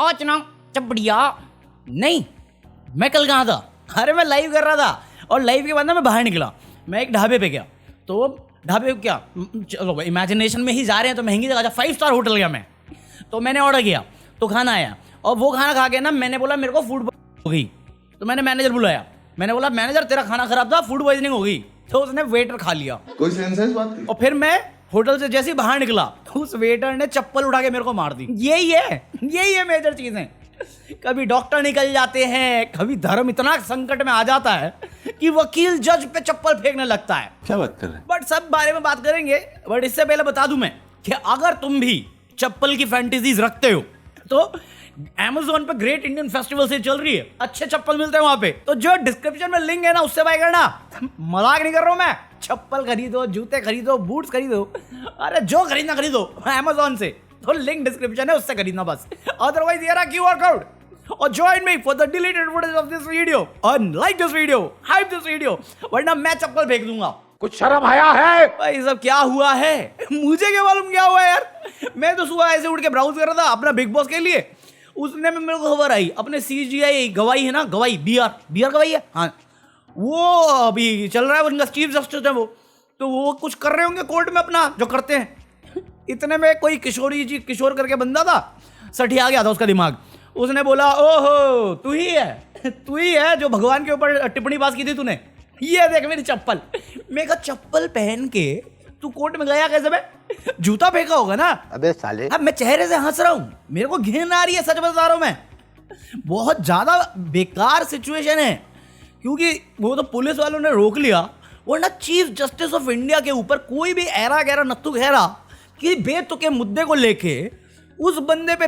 आज ना चपड़िया नहीं, मैं कल कहाँ था? अरे मैं लाइव कर रहा था, और लाइव के बाद ना मैं बाहर निकला, मैं एक ढाबे पे गया। तो ढाबे क्या, चलो इमेजिनेशन में ही जा रहे हैं तो महंगी जगह, 5 स्टार होटल गया मैं, तो मैंने ऑर्डर किया, तो खाना आया, और वो खाना खा के ना मैंने बोला मेरे को फूड हो गई। तो मैंने मैनेजर बुलाया, मैंने बोला मैनेजर तेरा खाना खराब था, फूड पॉइजनिंग हो गई। तो उसने वेटर खा लिया। कोई सेंस है इस बात की? और फिर मैं होटल से जैसे ही बाहर निकला, उस वेटर ने चप्पल उठा के मेरे को मार दी। यही है मेजर चीजें। कभी डॉक्टर निकल जाते हैं, कभी धर्म इतना संकट में आ जाता है कि वकील जज पे चप्पल फेंकने लगता है। क्या बात कर रहे हैं? बट सब बारे में बात करेंगे, बट इससे पहले बता दूं मैं कि अगर तुम भी चप्पल की फैंटेसीज रखते हो तो Amazon पे ग्रेट इंडियन फेस्टिवल से चल रही है, अच्छे चप्पल मिलते हैं वहां पे। तो जो डिस्क्रिप्शन में लिंक है ना उससे बाय करना। मजाक नहीं कर रहा हूं मैं। चप्पल खरीदो, जूते खरीदो, बूट्स खरीदो, अरे जो खरीदना खरीदो Amazon से, तो लिंक डिस्क्रिप्शन है उससे खरीदना बस। अदरवाइज ये रहा QR कोड, और join me for the deleted footage of this video और like this video, hype this video, वरना मैं चप्पल फेंक दूंगा। कुछ शर्म आया है? भाई सब क्या हुआ है, मुझे क्या मालूम क्या हुआ यार। मैं तो सुबह ऐसे उठ के ब्राउज कर रहा था अपना बिग बॉस के लिए, उसने में मेरे को खबर आई अपने CGI गवाही है ना, गवाही BR गवाही है, हाँ वो अभी चल रहा है, उनका चीफ जस्टिस है वो, तो वो कुछ कर रहे होंगे कोर्ट में अपना जो करते हैं। इतने में कोई किशोर करके बंदा था, सठिया गया था उसका दिमाग। उसने बोला ओहो तू ही है जो भगवान के ऊपर टिप्पणी पास की थी तूने, ये देख मेरी चप्पल। मैं कहा चप्पल पहन के तू कोर्ट में गया कैसे? बे जूता फेंका होगा ना। अबे साले, अब मैं चेहरे से हंस रहा हूं, मेरे को घिन आ रही है, सच बता रहा हूं मैं। बहुत ज्यादा बेकार सिचुएशन है, क्योंकि वो तो पुलिस वालों ने रोक लिया, वरना चीफ जस्टिस ऑफ इंडिया के ऊपर कोई भी ऐरा गहरा नत्थु गहरा कि बेतुके मुद्दे को लेके उस बंदे पे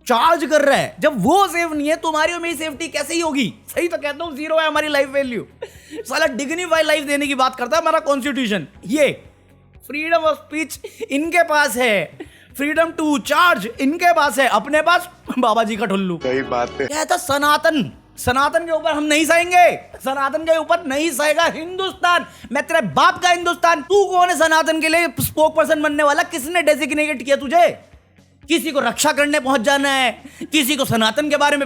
चार्ज कर रहा है। जब वो सेफ नहीं है, तुम्हारी और मेरी सेफ्टी कैसे ही होगी? सही तो कहता हूं, 0 है हमारी लाइफ वैल्यू। साला डिग्निफाइड लाइफ देने की बात करता है हमारा कॉन्स्टिट्यूशन। ये फ्रीडम ऑफ स्पीच इनके पास है, फ्रीडम टू चार्ज इनके पास है, अपने पास बाबा जी का ठुल्लू। सही बात है। क्या था सनातन के ऊपर हम नहीं सहेंगे, सनातन के ऊपर नहीं सहेगा हिंदुस्तान। मैं तेरे बाप का हिंदुस्तान। तू कौन है सनातन के लिए स्पोक पर्सन बनने वाला? किसने डेजिग्नेट किया तुझे? किसी को रक्षा करने पहुंच जाना है, किसी को सनातन के बारे में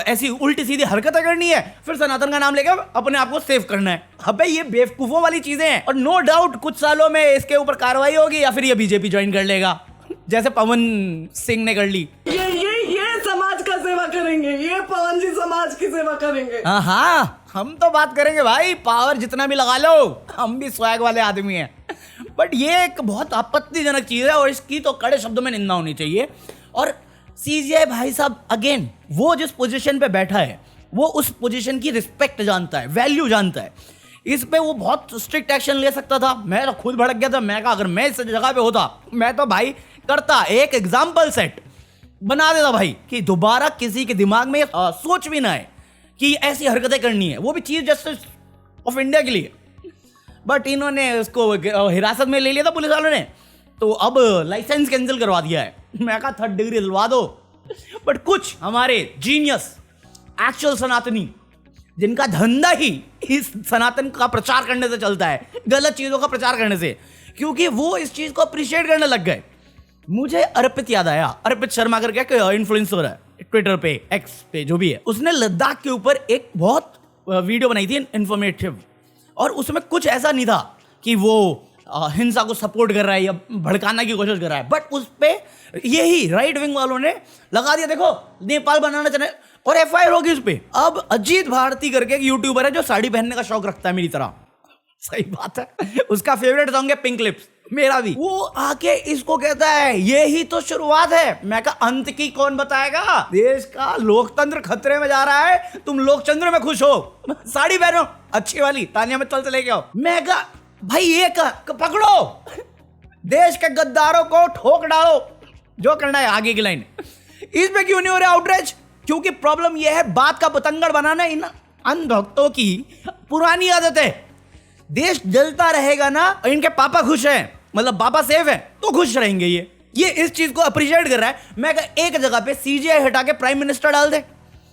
ऐसी उल्टी सीधी हरकतें करनी है, फिर सनातन का नाम लेके अपने आप को सेव करना है। अबे ये बेवकूफों वाली चीजें हैं, और नो डाउट कुछ सालों में इसके ऊपर कार्रवाई होगी, या फिर ये बीजेपी ज्वाइन कर लेगा, जैसे पवन सिंह ने कर ली। ये समाज का सेवा करेंगे, ये पवन जी समाज की सेवा करेंगे। हाँ हम तो बात करेंगे भाई, पावर जितना भी लगा लो, हम भी स्वैग वाले आदमी हैं। बट ये एक बहुत आपत्तिजनक चीज है, और इसकी तो कड़े शब्दों में निंदा होनी चाहिए। और CGI भाई साहब अगेन, वो जिस पोजीशन पे बैठा है वो उस पोजीशन की रिस्पेक्ट जानता है, वैल्यू जानता है। इस पे वो बहुत स्ट्रिक्ट एक्शन ले सकता था। मैं तो खुद भड़क गया था। मैं कहा अगर मैं इस जगह पे होता, मैं तो भाई करता एक एग्जाम्पल सेट बना देता भाई, कि दोबारा किसी के दिमाग में सोच भी ना आए कि ऐसी हरकतें करनी है, वो भी चीफ जस्टिस ऑफ इंडिया के लिए। बट इन्होंने उसको हिरासत में ले लिया था पुलिस वालों ने, तो अब लाइसेंस कैंसिल करवा दिया है। मैं कहा 3rd डिग्री दिलवा दो। बट कुछ हमारे जीनियस एक्चुअल सनातनी, जिनका धंधा ही इस सनातन का प्रचार करने से चलता है, गलत चीजों का प्रचार करने से, क्योंकि वो इस चीज को अप्रिशिएट करने लग गए। मुझे अर्पित याद आया, अर्पित शर्मा करके इन्फ्लुएंसर है ट्विटर पे, एक्स पे, जो भी है, उसने लद्दाख के ऊपर एक बहुत वीडियो बनाई थी इन्फॉर्मेटिव, और उसमें कुछ ऐसा नहीं था कि वो हिंसा को सपोर्ट कर रहा है या भड़काने की कोशिश कर रहा है। बट उस पे यही राइट विंग वालों ने लगा दिया, देखो नेपाल बनाना चाहे, और FIR होगी उस पे। अब अजीत भारती करके एक यूट्यूबर है जो साड़ी पहनने का शौक रखता है मेरी तरह, सही बात है, उसका फेवरेट सॉन्ग है पिंक लिप्स, मेरा भी। वो आके इसको कहता है ये ही तो शुरुआत है। मैं कहा अंत की कौन बताएगा? देश का लोकतंत्र खतरे में जा रहा है, तुम लोकतंत्र में खुश हो, साड़ी पहनो अच्छी वाली, तानिया मित्तल से लेके आओ। मैं कहा भाई ये पकड़ो, देश के गद्दारों को ठोक डालो, जो करना है। आगे की लाइन, इस पे क्यों नहीं हो रहा आउटरीच? क्योंकि प्रॉब्लम यह है, बात का पतंगड़ बनाना इन अंधभक्तों की पुरानी आदत है। देश जलता रहेगा ना, इनके पापा खुश हैं, मतलब पापा सेफ है, तो खुश रहेंगे। ये इस चीज को अप्रिशिएट कर रहा है। मैं कहा एक जगह पे CGI हटा के प्राइम मिनिस्टर डाल दे,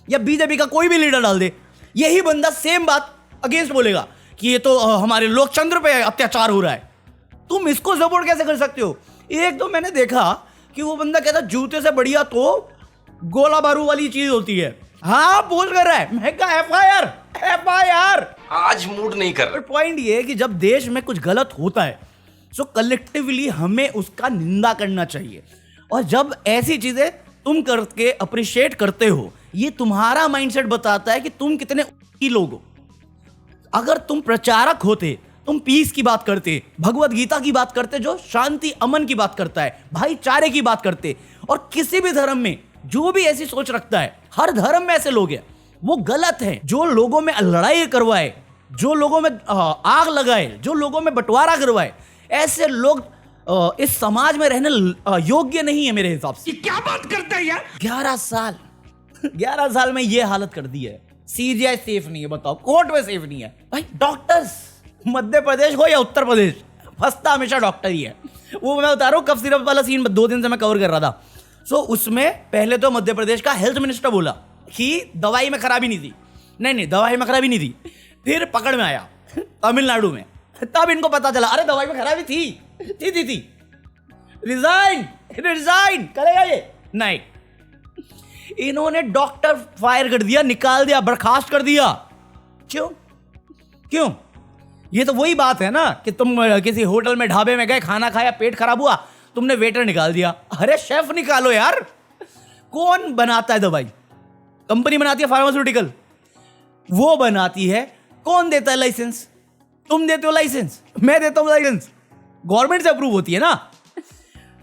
या बीजेपी का कोई भी लीडर डाल दे, यही बंदा सेम बात अगेंस्ट बोलेगा कि ये तो हमारे लोकतंत्र पे अत्याचार हो रहा है। तुम इसको सपोर्ट कैसे कर सकते हो? एक तो मैंने देखा कि वो बंदा कहता जूते से बढ़िया तो गोला बारूद वाली चीज होती है। हाँ बोल कर रहा है, मैं कहा एफआईआर। आज मूड नहीं कर रहा। पॉइंट ये है कि जब देश में कुछ गलत होता है तो कलेक्टिवली हमें उसका निंदा करना चाहिए, और जब ऐसी चीजें तुम करके अप्रिशिएट करते हो, ये तुम्हारा माइंडसेट बताता है कि तुम कितने की लोग हो। अगर तुम प्रचारक होते, तुम पीस की बात करते, भगवत गीता की बात करते, जो शांति अमन की बात करता है, भाईचारे की बात करते, और किसी भी धर्म में जो भी ऐसी सोच रखता है, हर धर्म में ऐसे लोग हैं, वो गलत है। जो लोगों में लड़ाई करवाए, जो लोगों में आग लगाए, जो लोगों में बंटवारा करवाए, ऐसे लोग इस समाज में रहने योग्य नहीं है मेरे हिसाब से। क्या बात करता है यार? 11 साल में ये हालत कर दी है। सीजीआई सेफ नहीं है, बताओ, कोर्ट में सेफ नहीं है भाई। डॉक्टर्स, मध्य प्रदेश हो या उत्तर प्रदेश, फंसता हमेशा डॉक्टर ही है। वो मैं बता रहा हूँ, कफ सिरप वाला सीन 2 दिन से मैं कवर कर रहा था। सो उसमें पहले तो मध्य प्रदेश का हेल्थ मिनिस्टर बोला कि दवाई में खराबी नहीं थी, नहीं दवाई में खराबी नहीं थी। फिर पकड़ में आया तमिलनाडु में, तब इनको पता चला अरे दवाई में खराबी थी। रिजाइन करेगा ये? नहीं, इन्होंने डॉक्टर फायर कर दिया, निकाल दिया, बर्खास्त कर दिया। क्यों? ये तो वही बात है ना कि तुम किसी होटल में, ढाबे में गए, खाना खाया, पेट खराब हुआ, तुमने वेटर निकाल दिया। अरे शेफ निकालो यार। कौन बनाता है दवाई? कंपनी बनाती है फार्मास्यूटिकल, वो बनाती है। कौन देता है लाइसेंस? तुम देते हो लाइसेंस, मैं देता हूं लाइसेंस, गवर्नमेंट से अप्रूव होती है ना।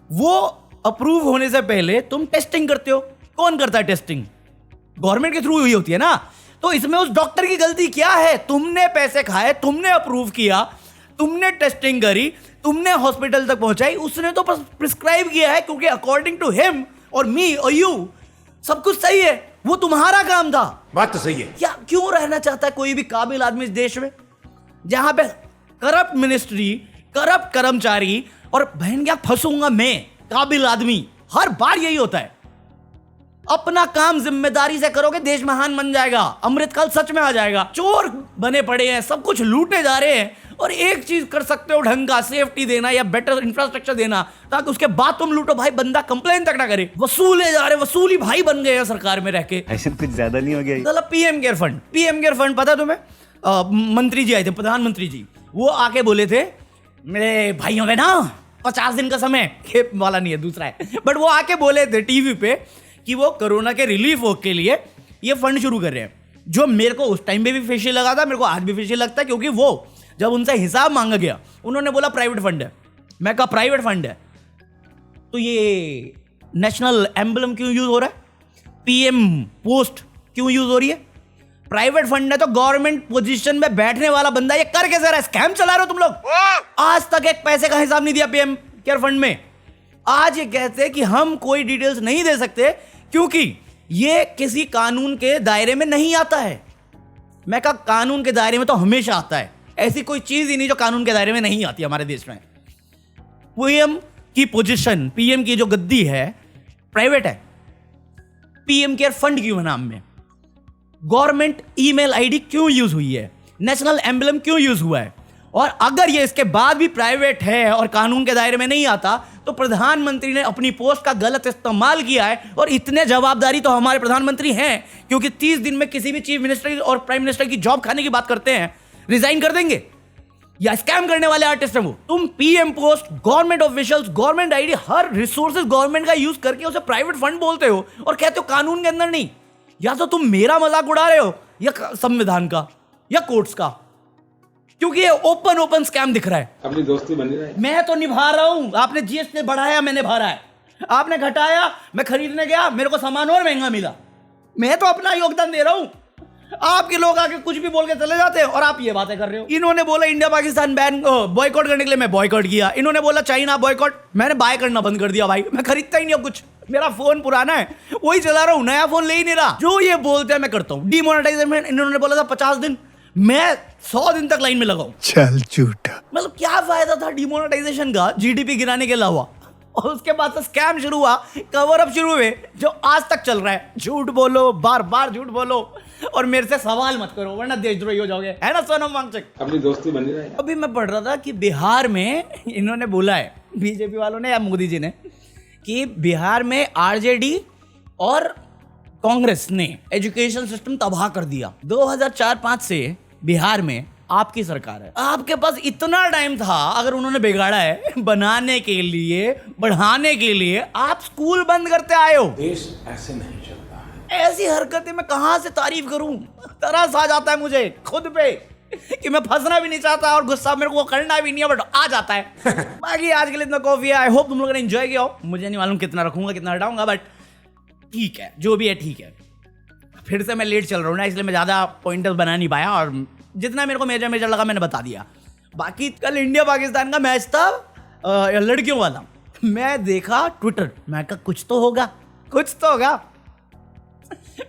वो अप्रूव होने से पहले तुम टेस्टिंग करते हो। कौन करता है टेस्टिंग? गवर्नमेंट के थ्रू हुई होती है ना। तो इसमें उस डॉक्टर की गलती क्या है? तुमने पैसे खाए, तुमने अप्रूव किया, तुमने टेस्टिंग करी, तुमने हॉस्पिटल तक पहुंचाई, उसने तो प्रिस्क्राइब किया है, क्योंकि अकॉर्डिंग टू हिम और मी और यू सब कुछ सही है। वो तुम्हारा काम था। बात तो सही है। क्या क्यों रहना चाहता है कोई भी काबिल आदमी इस देश में, जहां पे करप्ट मिनिस्ट्री, करप्ट कर्मचारी, और बहन क्या फंसूंगा मैं, काबिल आदमी। हर बार यही होता है। अपना काम जिम्मेदारी से करोगे, देश महान बन जाएगा, अमृतकाल सच में आ जाएगा। चोर बने पड़े हैं, सब कुछ लूटे जा रहे हैं, और एक चीज कर सकते हो ढंग का, सेफ्टी देना या बेटर इंफ्रास्ट्रक्चर देना, ताकि उसके बाद तुम लूटो। भाई बंदा कंप्लेन तक ना करे, वसूले जा रहे, वसूली भाई बन गए हैं सरकार में रह के। ऐसे कुछ ज्यादा नहीं हो गया? मतलब पीएम केयर फंड पता तुम्हें? मंत्री जी आए थे, प्रधानमंत्री जी, वो आके बोले थे मेरे भाइयों में ना 50 दिन का समय, खेप वाला नहीं है, दूसरा है, बट वो आके बोले थे टीवी पे कि वो कोरोना के रिलीफ के लिए ये फंड शुरू कर रहे हैं। जो मेरे को उस टाइम पे भी फेशियल लगा था, मेरे को आज भी फेशियल लगता है, क्योंकि वो जब उनसे हिसाब मांगा गया, उन्होंने बोला प्राइवेट फंड है। मैं कहा प्राइवेट फंड है तो ये नेशनल एम्बलम क्यों यूज हो रहा है, पीएम पोस्ट क्यों यूज हो रही है? प्राइवेट फंड है तो गवर्नमेंट पोजीशन में बैठने वाला बंदा ये कर कैसे रहा है? स्कैम चला रहे हो तुम लोग। आज तक एक पैसे का हिसाब नहीं दिया पीएम केयर फंड में। आज ये कहते हैं कि हम कोई डिटेल्स नहीं दे सकते क्योंकि ये किसी कानून के दायरे में नहीं आता है। मैं कहा कानून के दायरे में तो हमेशा आता है, ऐसी कोई चीज ही नहीं जो कानून के दायरे में नहीं आती हमारे देश में। पीएम की पोजीशन, पीएम की जो गद्दी है प्राइवेट है, पीएम केयर फंड क्यों है नाम में? गवर्नमेंट ईमेल आईडी क्यों यूज हुई है? नेशनल एम्बलम क्यों यूज हुआ है? और अगर ये इसके बाद भी प्राइवेट है और कानून के दायरे में नहीं आता तो प्रधानमंत्री ने अपनी पोस्ट का गलत इस्तेमाल किया है। और इतने जवाबदारी तो हमारे प्रधानमंत्री हैं, क्योंकि 30 दिन में किसी भी चीफ मिनिस्टर और प्राइम मिनिस्टर की जॉब खाने की बात करते हैं, रिजाइन कर देंगे। या स्कैम करने वाले आर्टिस्ट हैं वो। तुम PM post, government officials, government ID, हर रिसोर्सेज गवर्नमेंट का यूज करके उसे प्राइवेट फंड बोलते हो और कहते हो कानून के अंदर नहीं। या तो तुम मेरा मजाक उड़ा रहे हो या संविधान का या कोर्ट्स का, क्योंकि ये ओपन स्कैम दिख रहा है। अपनी दोस्ती बनी रहे। मैं तो निभा रहा हूं। आपने जीएसटी बढ़ाया, मैंने भरा है। आपने घटाया, मैं खरीदने गया, मेरे को सामान और महंगा मिला। मैं तो अपना योगदान दे रहा हूं। आपके लोग आके कुछ भी बोल के चले जाते हैं और आप ये बातें कर रहे हो। इन्होंने बोला इंडिया पाकिस्तान बैन बॉयकॉट करने के लिए, मैं बॉयकॉट किया। इन्होंने बोला चाइना बॉयकॉट, मैंने बाय करना बंद कर दिया। भाई मैं खरीदता ही नहीं अब कुछ, मेरा फोन पुराना है वही चला रहा हूं, नया फोन ले ही नहीं रहा। जो ये बोलते हैं मैं करता हूं। डिमोनेटाइजेशन इन्होंने बोला था 50 दिन, मैं 100 दिन तक लाइन में लगाऊं। चल झूठा। मतलब क्या फायदा था डिमोनेटाइजेशन का जीडीपी गिराने के अलावा? और उसके बाद से स्कैम शुरू हुआ, कवर अप शुरू हुए, जो आज तक चल रहा है। झूठ बोलो, बार बार झूठ बोलो और मेरे से सवाल मत करो वरना देशद्रोही हो जाओगे, है ना सोनम वांगचुक? अपनी दोस्ती बनी रहे। अभी मैं पढ़ रहा था कि बिहार में इन्होंने बोला है, बीजेपी वालों ने या मोदी जी ने, कि बिहार में आरजेडी और कांग्रेस ने एजुकेशन सिस्टम तबाह कर दिया। 2004-5 से बिहार में आपकी सरकार है। आपके पास इतना टाइम था, अगर उन्होंने बिगाड़ा है बनाने के लिए, बढ़ाने के लिए, आप स्कूल बंद करते आए हो। देश ऐसे नहीं चलता है। ऐसी हरकतें मैं कहां से तारीफ करूं, तरस आ जाता है मुझे खुद पे कि मैं फंसना भी नहीं चाहता और गुस्सा मेरे को करना भी नहीं है, बट आ जाता है। बाकी आज के लिए इतना कॉफी है। आई होप तुम लोगों ने एंजॉय किया हो। मुझे नहीं मालूम कितना रखूंगा कितना हटाऊंगा, बट ठीक है, जो भी है ठीक है। फिर से मैं लेट चल रहा हूँ ना, इसलिए मैं ज़्यादा पॉइंटर्स बना नहीं पाया और जितना मेरे को मेजर लगा मैंने बता दिया। बाकी कल इंडिया पाकिस्तान का मैच था लड़कियों वाला। मैं देखा ट्विटर, मैं कहा कुछ तो होगा, कुछ तो होगा।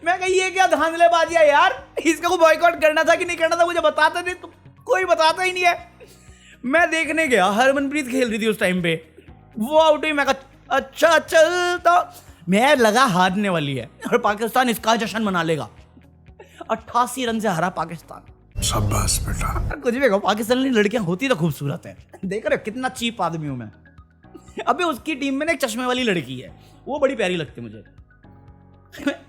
मैं कहा ये क्या धांधलेबाजी है यार, इसका को बॉयकॉट करना था कि नहीं करना था मुझे बताते नहीं, तो कोई बताता ही नहीं है। मैं देखने गया, हरमनप्रीत खेल रही थी उस टाइम पे, वो आउट हुई। मैं कहा अच्छा चल, तो मैं लगा हारने वाली है और पाकिस्तान इसका जश्न मना लेगा। 88 रन से हारा पाकिस्तान। शाबाश बेटा। कुछ भी कहो, पाकिस्तानी लड़कियां होती तो खूबसूरत है। देख रहे हो कितना चीप आदमी हूं मैं। अबे उसकी टीम में ना एक चश्मे वाली लड़की है, वो बड़ी प्यारी लगती है मुझे।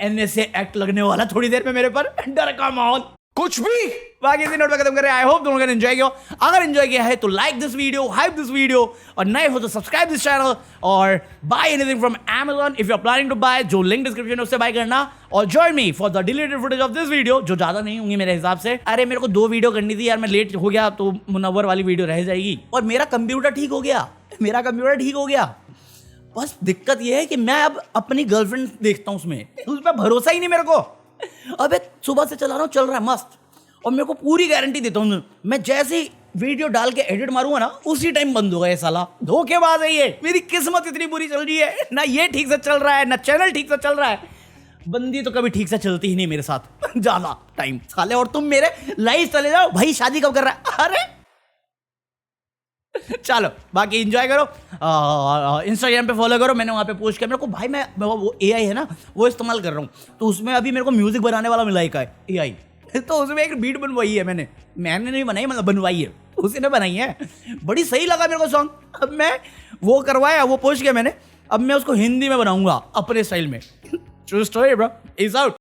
NSA एक्ट लगने वाला थोड़ी देर में मेरे पर, डर का माहौल कुछ भी। बाकी इसी नोट पे खत्म कर रहे हैं। आई होप तुम लोगों ने एंजॉय किया। अगर एंजॉय किया है तो like this video, hype this video, और नए हो तो सब्सक्राइब दिस चैनल और buy anything from Amazon if you are planning to buy. जो लिंक डिस्क्रिप्शन है उससे बाय करना और join me for the deleted footage of this video, जो ज्यादा नहीं होंगी मेरे हिसाब से। अरे मेरे को 2 वीडियो करनी थी यार, मैं लेट हो गया तो मुनव्वर वाली वीडियो रह जाएगी। और मेरा कंप्यूटर ठीक हो गया, बस दिक्कत यह है कि मैं अब अपनी गर्लफ्रेंड देखता हूँ उसमें भरोसा ही नहीं मेरे को। अबे सुबह से चला रहा हूँ, चल रहा है मस्त, और मेरे को पूरी गारंटी देता हूँ मैं जैसे ही वीडियो डाल के एडिट मारूंगा ना, उसी टाइम बंद होगा। ये साला धोखेबाज है ये। मेरी किस्मत इतनी बुरी चल रही है, ना ये ठीक से चल रहा है ना चैनल ठीक से चल रहा है। बंदी तो कभी ठीक से चलती ही नहीं मेरे साथ ज्यादा टाइम साले। और तुम मेरे लाइव चले जाओ भाई, शादी कब कर रहा है? अरे चलो बाकी एंजॉय करो। इंस्टाग्राम पे फॉलो करो, मैंने वहाँ पे पोस्ट किया। मेरे को भाई मैं वो AI है ना, वो इस्तेमाल कर रहा हूँ, तो उसमें अभी मेरे को म्यूजिक बनाने वाला मिला है AI। तो उसमें एक बीट बनवाई है मैंने नहीं बनाई, मतलब बनवाई है, उसी ने बनाई है। बड़ी सही लगा मेरे को सॉन्ग। अब मैं वो करवाया, वो पोस्ट किया मैंने, अब मैं उसको हिंदी में बनाऊंगा अपने स्टाइल में। True story bro, is out.